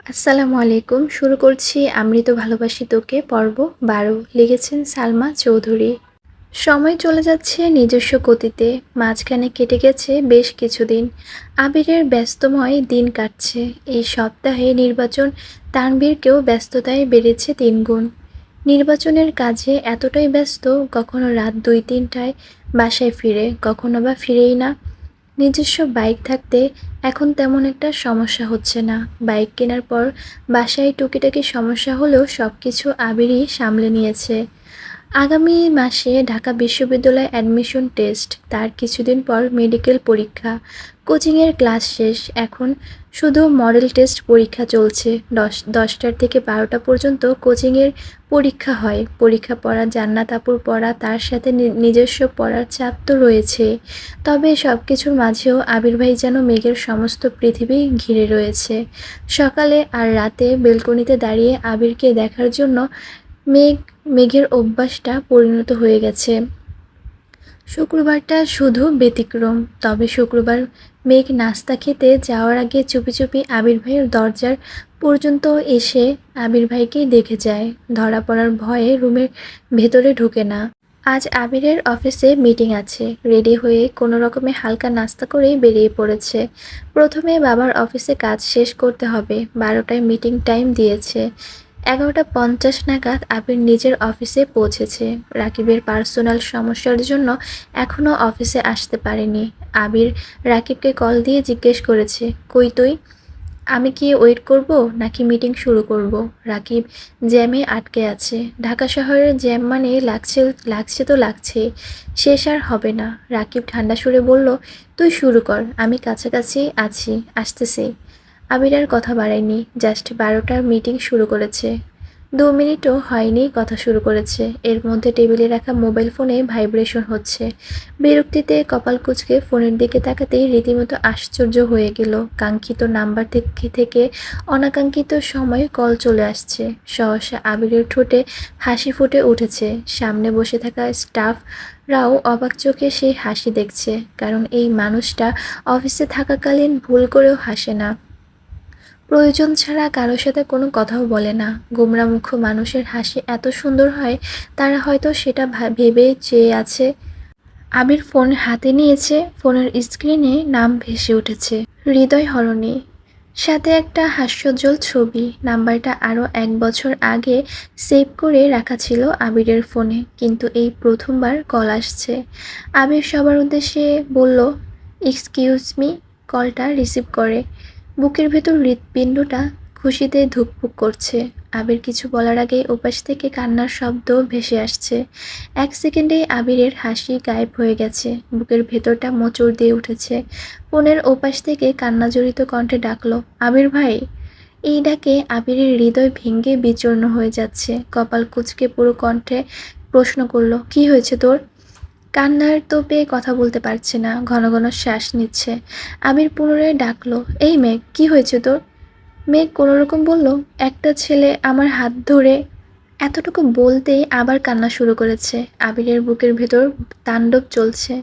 আসসালামু আলাইকুম। শুরু করছি আমি তো ভালোবাসি তোকে পর্ব ১২ লিখেছেন সালমা চৌধুরী। সময় চলে যাচ্ছে নিজস্ব গতিতে, মাঝখানে কেটে গেছে বেশ কিছুদিন। আবিরের ব্যস্তময় দিন কাটছে। এই সপ্তাহে নির্বাচন, তানভীরকেও ব্যস্ততায় বেড়েছে ৩ গুণ। নির্বাচনের কাজে এতটাই ব্যস্ত, কখনো রাত ২-৩টায় বাসায় ফিরে, কখনো বা ফিরেই না। নিজস্ব বাইক থাকতে এখন তেমন একটা সমস্যা হচ্ছে না। বাইক কেনার পর বাসায় টুকিটাকি সমস্যা হলেও সবকিছু আবিরই সামলে নিয়েছে। আগামী মাসে ঢাকা বিশ্ববিদ্যালয়ে অ্যাডমিশন টেস্ট, তার কিছুদিন পর মেডিকেল পরীক্ষা, কোচিংয়ের ক্লাস শেষ। এখন শুধু মডেল টেস্ট পরীক্ষা চলছে। 10টার থেকে 12টা পর্যন্ত কোচিংয়ের পরীক্ষা হয়। পরীক্ষা পড়া, জান্নাত আপুর পড়া, তার সাথে নিজস্ব পড়ার চাপ তো রয়েছে। তবে সব কিছুর মাঝেও আবির ভাই যেন মেঘের সমস্ত পৃথিবী ঘিরে রয়েছে। সকালে আর রাতে বেলকনিতে দাঁড়িয়ে আবিরকে দেখার জন্য মেঘের অভ্যাসটা পরিণত হয়ে গেছে। শুক্রবারটা শুধু ব্যতিক্রম। তবে শুক্রবার মেঘ নাস্তা খেতে যাওয়ার আগে চুপি চুপি আবির ভাইয়ের দরজার পর্যন্ত এসে আবির ভাইকেই দেখে যায়। ধরা পড়ার ভয়ে রুমের ভেতরে ঢোকে না। আজ আবিরের অফিসে মিটিং আছে। রেডি হয়ে কোনো রকমে হালকা নাস্তা করেই বেরিয়ে পড়েছে। প্রথমে বাবার অফিসে কাজ শেষ করতে হবে। 12টায় মিটিং টাইম দিয়েছে। 11টা 50 নাগাদ আবির নিজের অফিসে পৌঁছেছে। রাকিবের পার্সোনাল সমস্যার জন্য এখনও অফিসে আসতে পারেনি। আবির রাকিবকে কল দিয়ে জিজ্ঞেস করেছে, কই তুই? আমি কি ওয়েট করব নাকি মিটিং শুরু করব? রাকিব জ্যামে আটকে আছে। ঢাকা শহরের জ্যাম মানে লাগছে লাগছে তো লাগছেই, শেষ আর হবে না। রাকিব ঠান্ডা সুরে বলল, তুই শুরু কর, আমি কাছাকাছি আছি, আসতেছি। আবির আর কথা বাড়ায়নি, জাস্ট 12টার মিটিং শুরু করেছে। 2 মিনিটও হয়নি কথা শুরু করেছে। এর মধ্যে টেবিলে রাখা মোবাইল ফোনে ভাইব্রেশন হচ্ছে। বিরক্তিতে কপাল কুঁচকে ফোনের দিকে তাকাতেই রীতিমতো আশ্চর্য হয়ে গেল। কাঙ্ক্ষিত নাম্বার থেকে অনাকাঙ্ক্ষিত সময়ে কল চলে আসছে। সহসা আবিরের ঠোঁটে হাসি ফুটে উঠেছে। সামনে বসে থাকা স্টাফরাও অবাক চোখে সেই হাসি দেখছে, কারণ এই মানুষটা অফিসে থাকাকালীন ভুল করেও হাসে না। প্রয়োজন ছাড়া কারো সাথে কোনো কথাও বলে না। গোমড়ামুখ মানুষের হাসি এত সুন্দর হয়, তারা হয়তো সেটা ভেবে চেয়ে আছে। আবির ফোন হাতে নিয়েছে। ফোনের স্ক্রিনে নাম ভেসে উঠেছে, হৃদয়হরণী। সাথে একটা হাস্যোজ্জ্বল ছবি। নাম্বারটা আরও 1 বছর আগে সেভ করে রাখা ছিল আবিরের ফোনে, কিন্তু এই প্রথমবার কল আসছে। আবির সবার উদ্দেশ্যে বলল, এক্সকিউজ মি। কলটা রিসিভ করে। বুকের ভেতর হৃৎপিণ্ডটা খুশিতে ধুকপুক করছে। আবির কিছু বলার আগেই ওপাশ থেকে কান্নার শব্দ ভেসে আসছে। 1 সেকেন্ডেই আবিরের হাসি গায়েব হয়ে গেছে। বুকের ভেতরটা মোচড় দিয়ে উঠেছে। ফোনের ওপাশ থেকে কান্নাজড়িত কণ্ঠে ডাকলো, আবির ভাই। এই ডাকে আবিরের হৃদয় ভেঙে বিচূর্ণ হয়ে যাচ্ছে। কপাল কুঁচকে পুরো কণ্ঠে প্রশ্ন করলো, কি হয়েছে তোর? কান্নার তোপে কথা বলতে পারছে না, ঘন ঘন শ্বাস নিচ্ছে। আবির পুনরায় ডাকলো, এই মেঘ, কি হয়েছে তোর? মেঘ কোনোরকম বলল, একটা ছেলে আমার হাত ধরে। এতটুকু বলতেই আবার কান্না শুরু করেছে। আবিরের বুকের ভেতর তাণ্ডব চলছে।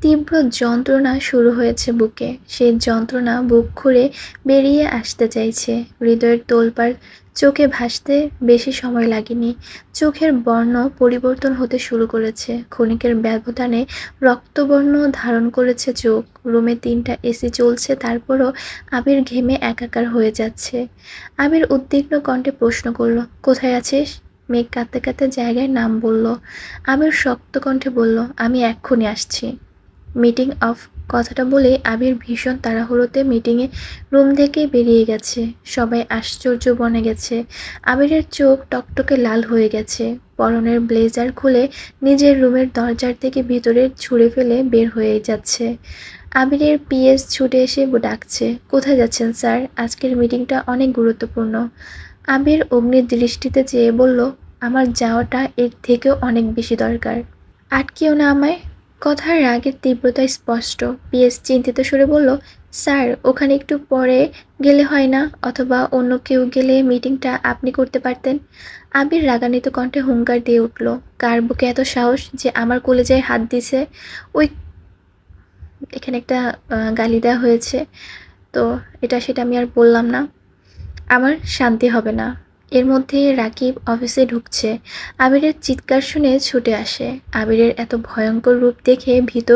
তীব্র যন্ত্রণা শুরু হয়েছে বুকে। সেই যন্ত্রণা বুক খুঁড়ে বেরিয়ে আসতে চাইছে। হৃদয়ের তোলপাড় চোখে ভাসতে বেশি সময় লাগেনি। চোখের বর্ণ পরিবর্তন হতে শুরু করেছে। ক্ষণিকের ব্যবধানে রক্তবর্ণ ধারণ করেছে চোখ। রুমে 3টা এসি চলছে, তারপরও আবির ঘেমে একাকার হয়ে যাচ্ছে। আবির উদ্বিগ্ন কণ্ঠে প্রশ্ন করল, কোথায় আছিস? মেঘ কাঁদতে কাঁদতে জায়গায় নাম বলল। আবির শক্ত কণ্ঠে বলল, আমি এক্ষুনি আসছি। Meeting of. কথাটা বলে আবির ভীষণ তাড়াহুড়োতে মিটিংয়ে রুম থেকে বেরিয়ে গেছে। সবাই আশ্চর্য বনে গেছে। আবিরের চোখ টকটকে লাল হয়ে গেছে। পরনের ব্লেজার খুলে নিজের রুমের দরজার থেকে ভিতরে ছুঁড়ে ফেলে বের হয়ে যাচ্ছে। আবিরের পিএস ছুটে এসে ডাকছে, কোথায় যাচ্ছেন স্যার? আজকের মিটিংটা অনেক গুরুত্বপূর্ণ। আবির অগ্নির দৃষ্টিতে চেয়ে বলল, আমার যাওয়াটা এর থেকেও অনেক বেশি দরকার। আটকেও না আমায়। কথার রাগের তীব্রতা স্পষ্ট। পিএস চিন্তিত সুরে বলল, স্যার ওখানে একটু পরে গেলে হয় না? অথবা অন্য কেউ গেলে মিটিংটা আপনি করতে পারতেন। আবির রাগান্বিত কণ্ঠে হুঙ্কার দিয়ে উঠল, কার বুকে এত সাহস যে আমার কলেজায় হাত দিছে? ওই, এখানে একটা গালি দেওয়া হয়েছে, তো এটা সেটা আমি আর বললাম না। আমার শান্তি হবে না। এর মধ্যে রাকিব অফিসে ঢুকছে। আবিরের চিৎকার শুনে ছুটে আসে। আবিরের এত ভয়ঙ্কর রূপ দেখে ভীত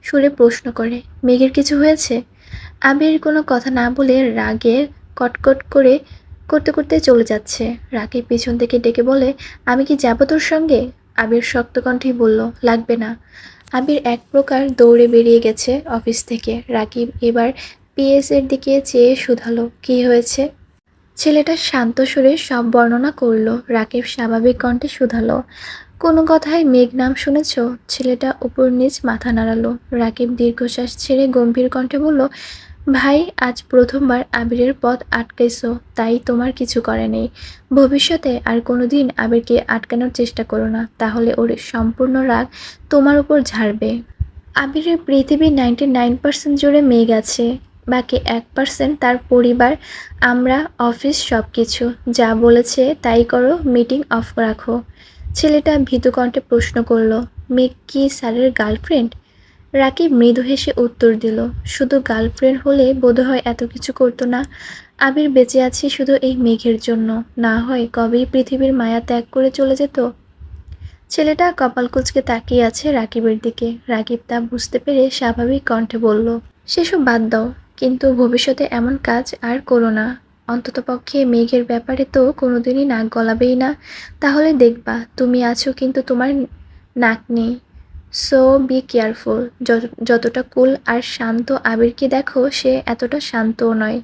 সুরে প্রশ্ন করে, মেঘের কিছু হয়েছে? আবির কোনো কথা না বলে রাগে কটকট করে করতে করতে চলে যাচ্ছে। রাকিব পিছন থেকে ডেকে বলে, আমি কি যাবো তোর সঙ্গে? আবির শক্ত কণ্ঠেই বলল, লাগবে না। আবির এক প্রকার দৌড়ে বেরিয়ে গেছে অফিস থেকে। রাকিব এবার পিএস এর দিকে চেয়ে শুধালো, কি হয়েছে? ছেলেটা শান্ত সুরে সব বর্ণনা করলো। রাকিব স্বাভাবিক কণ্ঠে শুধালো, কোনো কথায় মেঘ নাম শুনেছ? ছেলেটা উপর নিচ মাথা নাড়ালো। রাকিব দীর্ঘশ্বাস ছেড়ে গম্ভীর কণ্ঠে বলল, ভাই, আজ প্রথমবার আবিরের পথ আটকাইছো, তাই তোমার কিছু করে নেই। ভবিষ্যতে আর কোনোদিন আবিরকে আটকানোর চেষ্টা করো না, তাহলে ওর সম্পূর্ণ রাগ তোমার উপর ঝাড়বে। আবিরের পৃথিবীর 99% জুড়ে মেঘ আছে, বাকি 1% তার পরিবার, আমরা, অফিস, সব কিছু। যা বলেছে তাই করো, মিটিং অফ রাখো। ছেলেটা ভীতু কণ্ঠে প্রশ্ন করল, মেঘ কি স্যারের গার্লফ্রেন্ড? রাকিব মৃদু হেসে উত্তর দিল, শুধু গার্লফ্রেন্ড হলে বোধহয় এত কিছু করতো না। আবির বেঁচে আছে শুধু এই মেঘের জন্য, না হয় কবেই পৃথিবীর মায়া ত্যাগ করে চলে যেত। ছেলেটা কপাল কুঁচকে তাকিয়ে আছে রাকিবের দিকে। রাকিব তা বুঝতে পেরে স্বাভাবিক কণ্ঠে বলল, সেসব বাদ দাও, কিন্তু ভবিষ্যতে এমন কাজ আর করো না। অন্ততপক্ষে মেঘের ব্যাপারে তো কোনোদিনই নাক গলাবেই না। তাহলে দেখবা তুমি আছো কিন্তু তোমার নাক নেই। So be careful. যতটা কুল আর শান্ত আবিরকে দেখো, সে এতটা শান্তও নয়।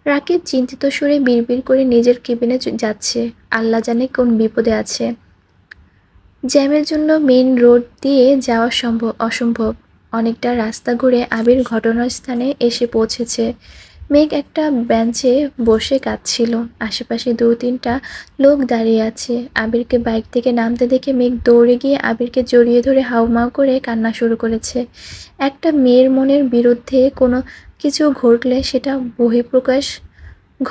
রাকিব চিন্তিত সুরে বিড়বিড় করে নিজের কেবিনে যাচ্ছে। আল্লাহ জানে কোন বিপদে আছে। জ্যামের জন্য মেইন রোড দিয়ে যাওয়া অসম্ভব। অনেকটা রাস্তা ঘুরে আবির ঘটনাস্থানে এসে পৌঁছেছে। মেঘ একটা বেঞ্চে বসে কাঁদছিল। আশেপাশে 2-3টা লোক দাঁড়িয়ে আছে। আবিরকে বাইক থেকে নামতে দেখে মেঘ দৌড়ে গিয়ে আবিরকে জড়িয়ে ধরে হাউমাউ করে কান্না শুরু করেছে। একটা মেয়ের মনের বিরুদ্ধে কোনো কিছু ঘটলে সেটা বহিঃপ্রকাশ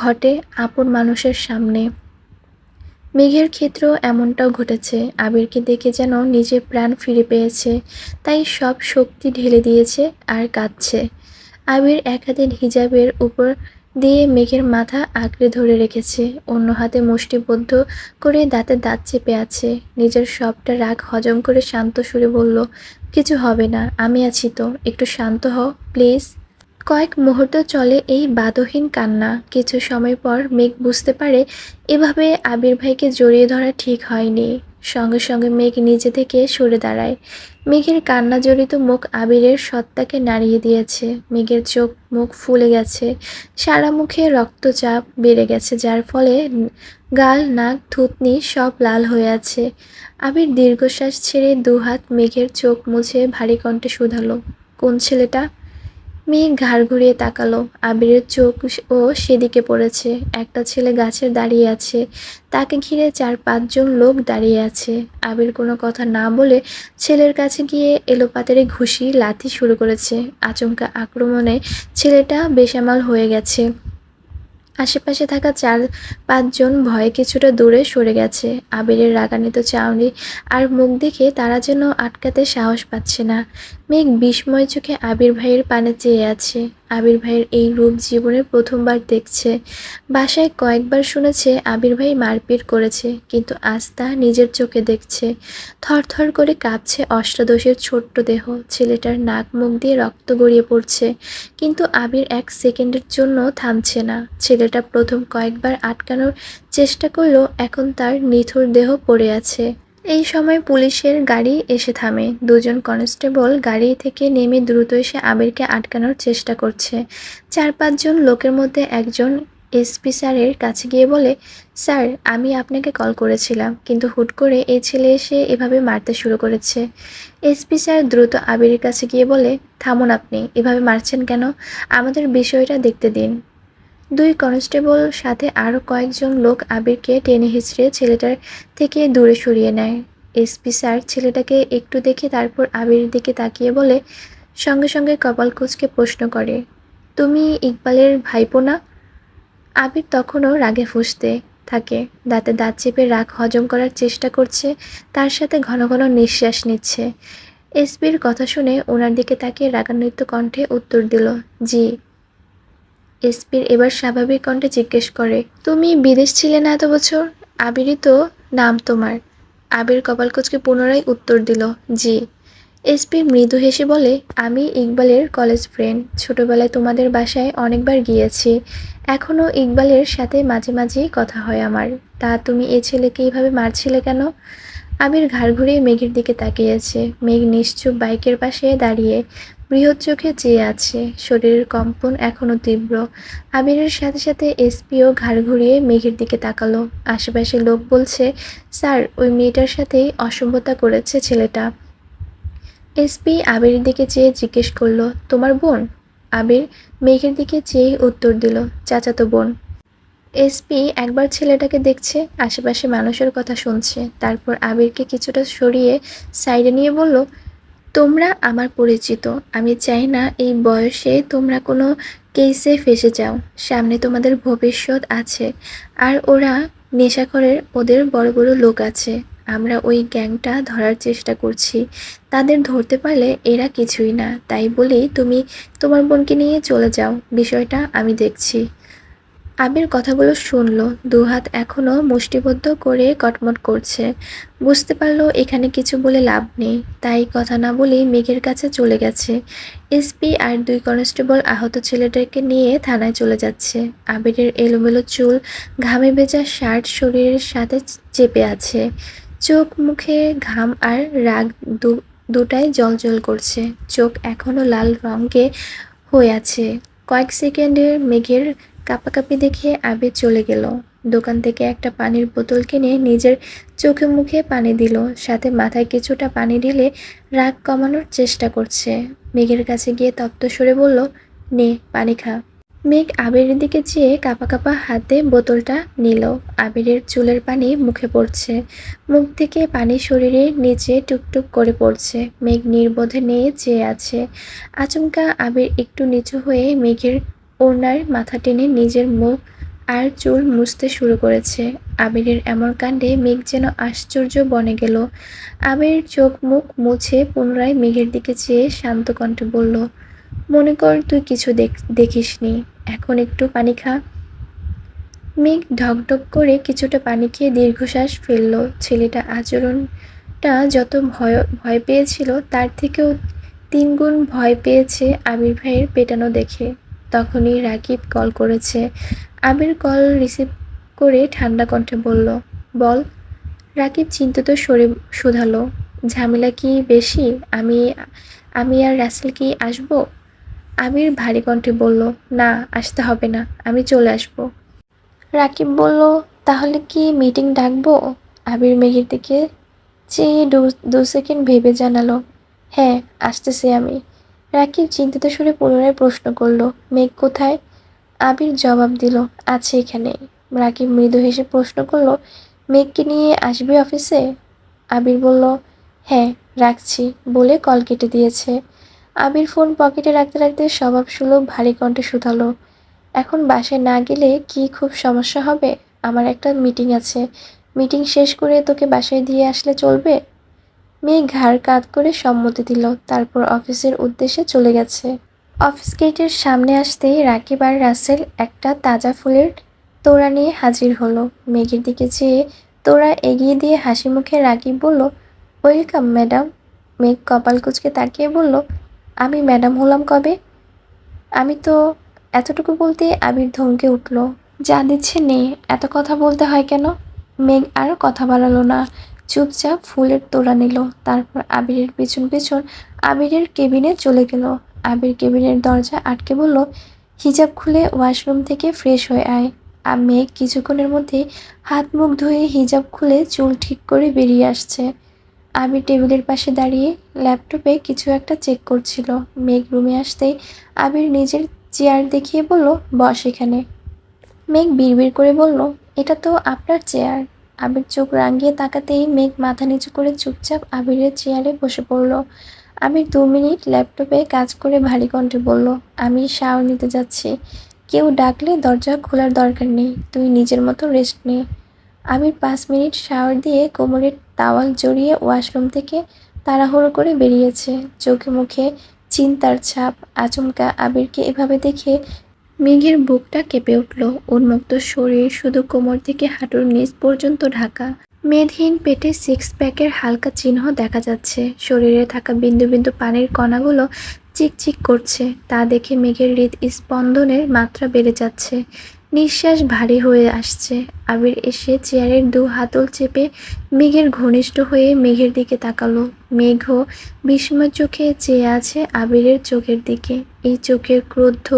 ঘটে আপন মানুষের সামনে। মেঘের ক্ষেত্রেও এমনটাও ঘটেছে। আবিরকে দেখে যেন নিজের প্রাণ ফিরে পেয়েছে, তাই সব শক্তি ঢেলে দিয়েছে আর কাঁদছে। আবির এক হাতে হিজাবের উপর দিয়ে মেঘের মাথা আঁকড়ে ধরে রেখেছে, অন্য হাতে মুষ্টিবদ্ধ করে দাঁতে দাঁত চেপে আছে। নিজের সবটা রাগ হজম করে শান্ত সুরে বলল, কিছু হবে না, আমি আছি তো, একটু শান্ত হও প্লিজ। কয়েক মুহূর্ত চলে এই বাঁধহীন কান্না। কিছু সময় পর মেঘ বুঝতে পারে এভাবে আবির ভাইকে জড়িয়ে ধরা ঠিক হয়নি। সঙ্গে সঙ্গে মেঘ নিজে থেকে সরে দাঁড়ায়। মেঘের কান্না জড়িত মুখ আবিরের সত্তাকে নাড়িয়ে দিয়েছে। মেঘের চোখ মুখ ফুলে গেছে, সারা মুখে রক্তচাপ বেড়ে গেছে, যার ফলে গাল, নাক, থুতনি সব লাল হয়ে আছে। আবির দীর্ঘশ্বাস ছেড়ে দুহাত মেঘের চোখ মুছে ভারী কণ্ঠে শুধালো, কোন ছেলেটা? মেঘ ঘাড় ঘুরিয়ে তাকালো। আবিরের চোখ ও সেদিকে পড়েছে। একটা ছেলে গাছের দাঁড়িয়ে আছে, তাকে ঘিরে 4-5 জন লোক দাঁড়িয়ে আছে। আবির কোনো কথা না বলে ছেলের কাছে গিয়ে এলোপাতাড়ি ঘুষি লাথি শুরু করেছে। আচমকা আক্রমণে ছেলেটা বেসামাল হয়ে গেছে। আশেপাশে থাকা 4-5 জন ভয়ে কিছুটা দূরে সরে গেছে। আবিরের রাগান্বিত চাউনি আর মুখ দেখে তারা যেন আটকাতে সাহস পাচ্ছে না। মেঘ বিস্ময় চোখে আবির ভাইয়ের পানে চেয়ে আছে। আবির ভাইয়ের এই রূপ জীবনে প্রথমবার দেখছে। বাসায় কয়েকবার শুনেছে আবির ভাই মারপিট করেছে, কিন্তু আজ তা নিজের চোখে দেখছে। থরথর করে কাঁপছে অষ্টাদশের ছোট্ট দেহ। ছেলেটার নাক মুখ দিয়ে রক্ত গড়িয়ে পড়ছে, কিন্তু আবির 1 সেকেন্ডের জন্য থামছে না। ছেলেটা প্রথম কয়েকবার আটকানোর চেষ্টা করলেও এখন তার নিথর দেহ পড়ে আছে। এই সময় পুলিশের গাড়ি এসে থামে। 2 জন কনস্টেবল গাড়ি থেকে নেমে দ্রুত এসে আবিরকে আটকানোর চেষ্টা করছে। 4-5 জন লোকের মধ্যে একজন এসপি স্যারের কাছে গিয়ে বলে, স্যার, আমি আপনাকে কল করেছিলাম, কিন্তু হুট করে এই ছেলে এসে এভাবে মারতে শুরু করেছে। এসপি স্যার দ্রুত আবিরের কাছে গিয়ে বলে, থামুন, আপনি এভাবে মারছেন কেন? আমাদের বিষয়টা দেখতে দিন। 2 কনস্টেবল সাথে আরও কয়েকজন লোক আবিরকে টেনে হিঁচড়ে ছেলেটার থেকে দূরে সরিয়ে নেয়। এসপি স্যার ছেলেটাকে একটু দেখে তারপর আবিরের দিকে তাকিয়ে বলে, সঙ্গে সঙ্গে কপাল কুঁচকে প্রশ্ন করে, তুমি ইকবালের ভাইপো না? আবির তখনও রাগে ফুঁসতে থাকে, দাঁতে দাঁত চেপে রাগ হজম করার চেষ্টা করছে, তার সাথে ঘন ঘন নিঃশ্বাস নিচ্ছে। এসপির কথা শুনে ওনার দিকে তাকিয়ে রাগান্বিত কণ্ঠে উত্তর দিল, জি। এসপির এবার স্বাভাবিক কণ্ঠে জিজ্ঞেস করে, তুমি বিদেশ ছিলে না এত বছর? আবিরই তো নাম তোমার। আবির কপাল কুঁচকে পুনরায় উত্তর দিল, জি। এসপি মৃদু হেসে বলে, আমি ইকবালের কলেজ ফ্রেন্ড। ছোটবেলায় তোমাদের বাসায় অনেকবার গিয়েছি। এখনও ইকবালের সাথে মাঝে মাঝেই কথা হয় আমার। তা তুমি এ ছেলেকে এইভাবে মারছিলে কেন? আবির ঘাড় ঘুরিয়ে মেঘের দিকে তাকিয়েছে। মেঘ নিশ্চুপ বাইকের পাশে দাঁড়িয়ে বৃহৎ চোখে চেয়ে আছে। শরীরের কম্পন এখনো তীব্র। আবিরের সাথে সাথে এসপিও ঘাড় ঘুরিয়ে মেঘের দিকে তাকালো। আশেপাশে লোক বলছে, স্যার, ওই মেয়েটার সাথেই অসভ্যতা করেছে ছেলেটা। এসপি আবিরের দিকে চেয়ে জিজ্ঞেস করলো, তোমার বোন? আবির মেঘের দিকে চেয়ে উত্তর দিল, চাচাতো বোন। এসপি একবার ছেলেটাকে দেখছে, আশেপাশে মানুষের কথা শুনছে, তারপর আবিরকে কিছুটা সরিয়ে সাইডে নিয়ে বলল, তোমরা আমার পরিচিত। আমি চাই না এই বয়সে তোমরা কোনো কেসে ফেসে যাও। সামনে তোমাদের ভবিষ্যৎ আছে। আর ওরা নেশাখোরের, ওদের বড় বড় লোক আছে। আমরা ওই গ্যাংটা ধরার চেষ্টা করছি। তাদের ধরতে পারলে এরা কিছুই না। তাই বলি তুমি তোমার বোনকে নিয়ে চলে যাও, বিষয়টা আমি দেখছি। আবির কথাগুলো শুনল, দুহাত এখনো মুষ্টিবদ্ধ করে কটমট করছে। বুঝতে পারল এখানে কিছু বলে লাভ নেই, তাই কথা না বলেই মেঘের কাছে চলে গেছে। এসপি আর 2 কনস্টেবল আহত ছেলেটাকে নিয়ে থানায় চলে যাচ্ছে। আবিরের এলোমেলো চুল, ঘামে ভেজা শার্ট শরীরের সাথে চেপে আছে। চোখ মুখে ঘাম আর রাগ দুটাই জ্বলজ্বল করছে। চোখ এখনো লাল রঙে হয়ে আছে। কয়েক সেকেন্ডের মেঘের কাঁপাকাঁপি দেখে আবির চলে গেল। দোকান থেকে একটা পানির বোতল কিনে নিজের চোখে মুখে পানি দিল, সাথে মাথায় কিছুটা পানি ঢেলে রাগ কমানোর চেষ্টা করছে। মেঘের কাছে গিয়ে তপ্ত স্বরে বলল, নে পানি খা। মেঘ আবিরের দিকে চেয়ে কাঁপা কাঁপা হাতে বোতলটা নিল। আবিরের চুলের পানি মুখে পড়ছে। মুখ থেকে পানি শরীরের নিচে টুকটুক করে পড়ছে। মেঘ নির্বোধে নিয়ে চেয়ে আছে। আচমকা আবির একটু নিচু হয়ে মেঘের ওড়নার মাথা টেনে নিজের মুখ আর চুল মুছতে শুরু করেছে। আবিরের এমন কাণ্ডে মেঘ যেন আশ্চর্য বনে গেল। আবির চোখ মুখ মুছে পুনরায় মেঘের দিকে চেয়ে শান্ত কণ্ঠে বলল, মনে কর তুই কিছু দেখিসনি। এখন একটু পানি খা। মেঘ ঢকঢক করে কিছুটা পানি খেয়ে দীর্ঘশ্বাস ফেলল। ছেলেটা আচরণটা যত ভয় ভয় পেয়েছিল তার থেকেও 3 গুণ ভয় পেয়েছে আবির ভাইয়ের পেটানো দেখে। তখনই রাকিব কল করেছে। আবির কল রিসিভ করে ঠান্ডা কণ্ঠে বলল, বল। রাকিব চিন্তিত স্বরে শুধালো, ঝামেলা কি বেশি? আমি আমি আর রাসেল কি আসবো? আবির ভারী কণ্ঠে বলল, না, আসতে হবে না, আমি চলে আসবো। রাকিব বলল, তাহলে কি মিটিং ডাকবো? আবির মেঘের দিকে চেয়ে দু সেকেন্ড ভেবে জানালো, হ্যাঁ, আসতেছি আমি। রাকিব চিন্তিত সুরে পুনরায় প্রশ্ন করল, মেঘ কোথায়? আবির জবাব দিল, আছে এখানে। রাকিব মৃদু হেসে প্রশ্ন করল, মেঘকে নিয়ে আসবি অফিসে? আবির বলল, হ্যাঁ, রাখছি বলে কল কেটে দিয়েছে। আবির ফোন পকেটে রাখতে রাখতে স্বভাবসুলভ ভারী কণ্ঠে শুধালো, এখন বাসায় না গেলে কি খুব সমস্যা হবে? আমার একটা মিটিং আছে। মিটিং শেষ করে তোকে বাসায় দিয়ে আসলে চলবে? মেয়ে ঘাড় কাত করে সম্মতি দিল, তারপর অফিসের উদ্দেশ্যে চলে গেছে। অফিস গেটের সামনে আসতেই রাকিব আর রাসেল একটা তাজা ফুলের তোড়া নিয়ে হাজির হলো। মেঘের দিকে চেয়ে তোড়া এগিয়ে দিয়ে হাসি মুখে রাকিব বলল, ওয়েলকাম ম্যাডাম। মেঘ কপাল কুঁচকে তাকিয়ে বলল, আমি ম্যাডাম হলাম কবে? আমি তো। এতটুকু বলতে আবির ধমকে উঠল, যা দিচ্ছে নে, এত কথা বলতে হয় কেন? মেঘ আর কথা বাড়ালো না, চুপচাপ ফুলের তোড়া নিল। তারপর আবিরের পেছন পেছন আবিরের কেবিনে চলে গেল। আবির কেবিনের দরজা আটকে বলল, হিজাব খুলে ওয়াশরুম থেকে ফ্রেশ হয়ে আয়। আর মেঘ কিছুক্ষণের মধ্যে হাত মুখ ধুয়ে হিজাব খুলে চুল ঠিক করে বেরিয়ে আসছে। আবির টেবিলের পাশে দাঁড়িয়ে ল্যাপটপে কিছু একটা চেক করছিল। মেঘ রুমে আসতেই আবির নিজের চেয়ার দেখিয়ে বলল, বস এখানে। মেঘ বিড়বিড় করে বলল, এটা তো আপনার চেয়ার। আবির চোখ রাঙিয়ে তাকাতেই মেঘ মাথা নিচু করে চুপচাপ আবিরের চেয়ারে বসে পড়ল। আবির 2 মিনিট ল্যাপটপে কাজ করে ভারী কণ্ঠে বলল, আমি শাওয়ার নিতে যাচ্ছি। কেউ ডাকলে দরজা খোলার দরকার নেই, তুই নিজের মতো রেস্ট নে। আবির 5 মিনিট শাওয়ার দিয়ে কোমরের টাওয়াল জড়িয়ে ওয়াশরুম থেকে তাড়াহুড়ো করে বেরিয়েছে। চোখে মুখে চিন্তার ছাপ। আচমকা আবিরকে এভাবে দেখে মেঘের বুকটা কেঁপে উঠল। উন্মুক্ত শরীর শুধু কোমর থেকে হাঁটুর নিচ পর্যন্ত ঢাকা। মেদহীন পেটে সিক্স প্যাকের হালকা চিহ্ন দেখা যাচ্ছে। শরীরে থাকা বিন্দু বিন্দু পানির কণাগুলো চিকচিক করছে। তা দেখে মেঘের হৃদস্পন্দনের মাত্রা বেড়ে যাচ্ছে। নিঃশ্বাস ভারী হয়ে আসছে। আবির এসে চেয়ারের দু হাতল চেপে মেঘের ঘনিষ্ঠ হয়ে মেঘের দিকে তাকালো। মেঘও বিস্ময় চোখে চেয়ে আছে আবিরের চোখের দিকে। এই চোখের ক্রোধ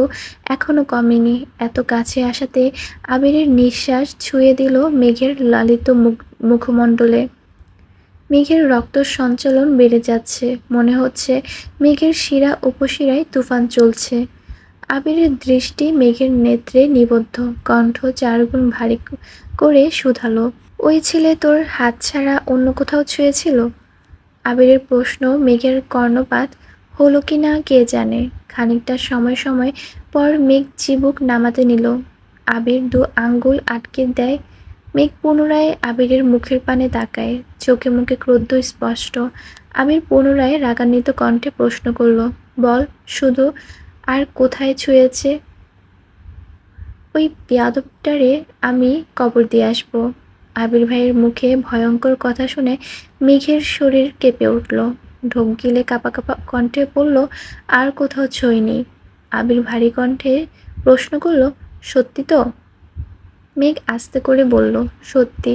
এখনো কমেনি। এত কাছে আসাতে আবিরের নিঃশ্বাস ছুঁয়ে দিল মেঘের লালিত মুখমণ্ডলে। মেঘের রক্ত সঞ্চালন বেড়ে যাচ্ছে। মনে হচ্ছে মেঘের শিরা উপশিরায় তুফান চলছে। আবিরের দৃষ্টি মেঘের নেত্রে নিবদ্ধ। কণ্ঠ চারগুণ ভারী করে শুধালো, ওই ছেলে তোর হাত ছাড়া অন্য কোথাও ছুঁয়েছিল? আবিরের প্রশ্ন মেঘের কর্ণপাত হলো কি না কে জানে। খানিকটা সময় সময় পর মেঘ চিবুক নামাতে নিল। আবির দু আঙ্গুল আটকে দেয়। মেঘ পুনরায় আবিরের মুখের পানে তাকায়। চোখে মুখে ক্রোধ স্পষ্ট। আবির পুনরায় রাগান্বিত কণ্ঠে প্রশ্ন করল, বল শুধু, আর কোথায় ছুঁয়েছে? ওই বেয়াদবটারে আমি কবর দিয়ে আসবো। আবির ভাইয়ের মুখে ভয়ঙ্কর কথা শুনে মেঘের শরীর কেঁপে উঠল। ঢোক গিলে কাঁপা কাঁপা কণ্ঠে বলল, আর কোথাও ছুঁইনি। আবির ভারী কণ্ঠে প্রশ্ন করল, সত্যি তো? মেঘ আস্তে করে বলল, সত্যি।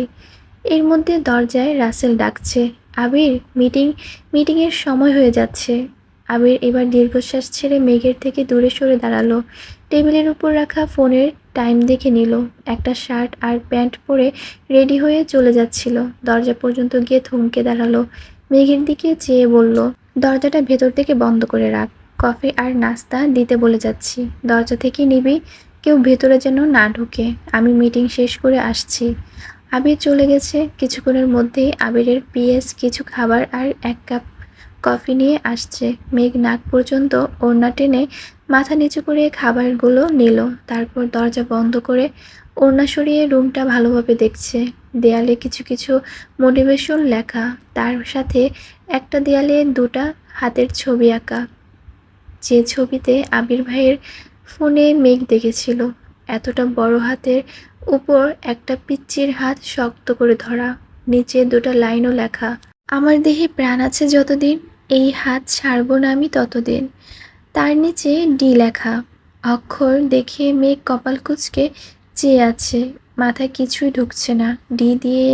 এর মধ্যে দরজায় রাসেল ডাকছে, আবির মিটিংয়ের সময় হয়ে যাচ্ছে। আবির এবার দীর্ঘশ্বাস ছেড়ে মেঘের থেকে দূরে সরে দাঁড়ালো। টেবিলের উপর রাখা ফোনের টাইম দেখে নিল। একটা শার্ট আর প্যান্ট পরে রেডি হয়ে চলে যাচ্ছিল। দরজা পর্যন্ত গিয়ে থমকে দাঁড়ালো। মেঘের দিকে চেয়ে বলল, দরজাটা ভেতর থেকে বন্ধ করে রাখ। কফি আর নাস্তা দিতে বলে যাচ্ছি। দরজা থেকে নিবি, কেউ ভেতরে যেন না ঢোকে। আমি মিটিং শেষ করে আসছি। আবির চলে গেছে। কিছুক্ষণের মধ্যেই আবিরের পিএস কিছু খাবার আর এক কাপ কফি নিয়ে আসছে। মেঘ নাক পর্যন্ত ওড়না টেনে মাথা নিচু করে খাবারগুলো নিল। তারপর দরজা বন্ধ করে ওড়না সরিয়ে রুমটা ভালোভাবে দেখছে। দেয়ালে কিছু কিছু মোটিভেশন লেখা, তার সাথে একটা দেয়ালে দুটা হাতের ছবি আঁকা। যে ছবিতে আবির ভাইয়ের ফোনে মেঘ দেখেছিল। এতটা বড় হাতের উপর একটা পিচ্চির হাত শক্ত করে ধরা। নিচে দুটো লাইনও লেখা, আমার দেহে প্রাণ আছে যতদিন, এই হাত ছাড়ব না আমি ততদিন। তার নিচে ডি লেখা। অক্ষর দেখে মেঘ কপাল কুঁচকে চেয়ে আছে। মাথায় কিছুই ঢুকছে না। ডি দিয়ে